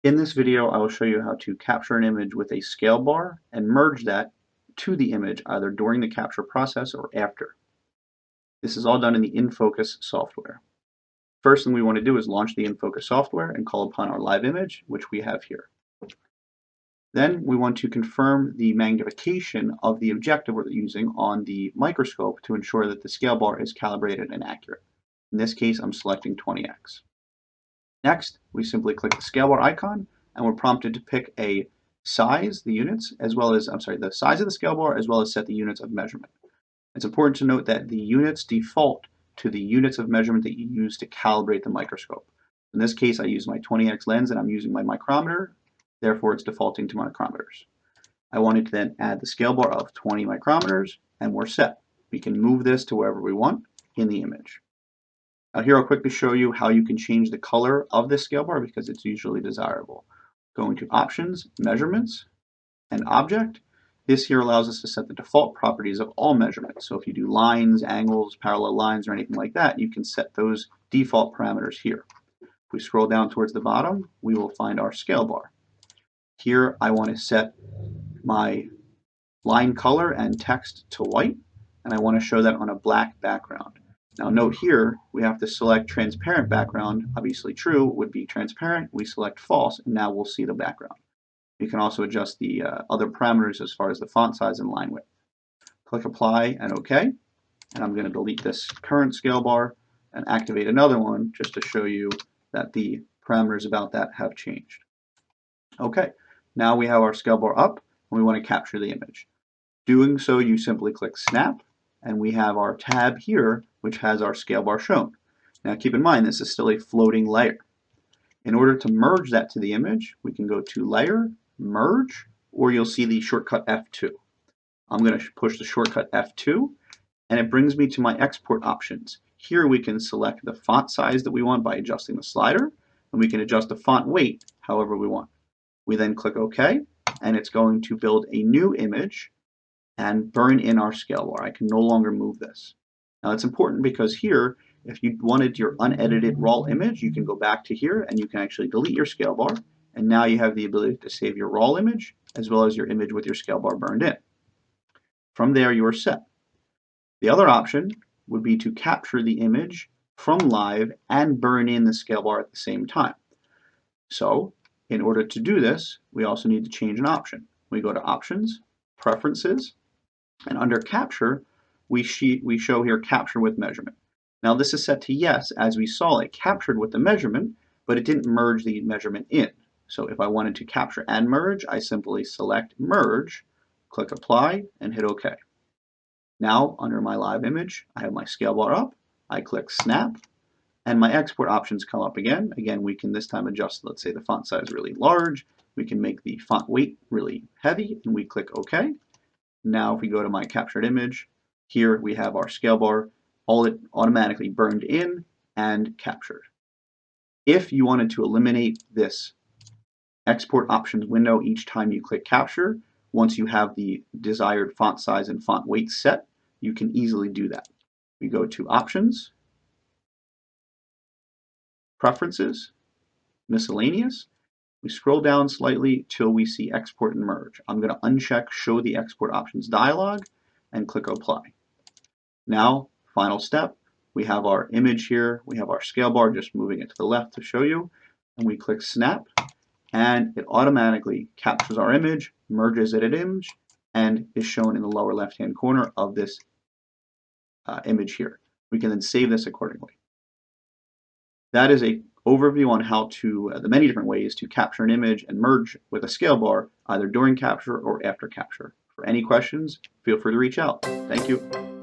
In this video, I will show you how to capture an image with a scale bar and merge that to the image either during the capture process or after. This is all done in the InFocus software. First thing we want to do is launch the InFocus software and call upon our live image, which we have here. Then we want to confirm the magnification of the objective we're using on the microscope to ensure that the scale bar is calibrated and accurate. In this case, I'm selecting 20x. Next, we simply click the scale bar icon and we're prompted to pick a size, the units, as well as, the size of the scale bar, as well as set the units of measurement. It's important to note that the units default to the units of measurement that you use to calibrate the microscope. In this case, I use my 20x lens and I'm using my micrometer, therefore it's defaulting to micrometers. I wanted to then add the scale bar of 20 micrometers and we're set. We can move this to wherever we want in the image. Now here I'll quickly show you how you can change the color of this scale bar because it's usually desirable. Going to Options, Measurements, and Object. This here allows us to set the default properties of all measurements. So if you do lines, angles, parallel lines, or anything like that, you can set those default parameters here. If we scroll down towards the bottom, we will find our scale bar. Here I want to set my line color and text to white, and I want to show that on a black background. Now note here, we have to select transparent background. Obviously true would be transparent. We select false, and now we'll see the background. You can also adjust the other parameters as far as the font size and line width. Click Apply and OK. And I'm going to delete this current scale bar and activate another one just to show you that the parameters about that have changed. OK, now we have our scale bar up and we want to capture the image. Doing so, you simply click Snap, and we have our tab here, which has our scale bar shown. Now keep in mind, this is still a floating layer. In order to merge that to the image, we can go to Layer, Merge, or you'll see the shortcut F2. I'm going to push the shortcut F2, and it brings me to my export options. Here we can select the font size that we want by adjusting the slider, and we can adjust the font weight however we want. We then click OK, and it's going to build a new image and burn in our scale bar. I can no longer move this. Now it's important because here, if you wanted your unedited raw image, you can go back to here and you can actually delete your scale bar, and now you have the ability to save your raw image as well as your image with your scale bar burned in. From there, you are set. The other option would be to capture the image from live and burn in the scale bar at the same time. So in order to do this, we also need to change an option. We go to Options, Preferences, and under Capture, we show here Capture with Measurement. Now this is set to yes, as we saw it captured with the measurement, but it didn't merge the measurement in. So if I wanted to capture and merge, I simply select Merge, click Apply, and hit OK. Now under my live image, I have my scale bar up, I click Snap, and my export options come up again. Again, we can this time adjust, let's say the font size really large, we can make the font weight really heavy, and we click OK. Now if we go to my captured image, here we have our scale bar, all it automatically burned in and captured. If you wanted to eliminate this export options window each time you click capture, once you have the desired font size and font weight set, you can easily do that. We go to Options, Preferences, Miscellaneous. We scroll down slightly till we see Export and Merge. I'm going to uncheck Show the Export Options dialog and click Apply. Now, final step, we have our image here, we have our scale bar, just moving it to the left to show you, and we click Snap, and it automatically captures our image, merges it in image, and is shown in the lower left-hand corner of this image here. We can then save this accordingly. That is an overview on how to, the many different ways to capture an image and merge with a scale bar, either during capture or after capture. For any questions, feel free to reach out. Thank you.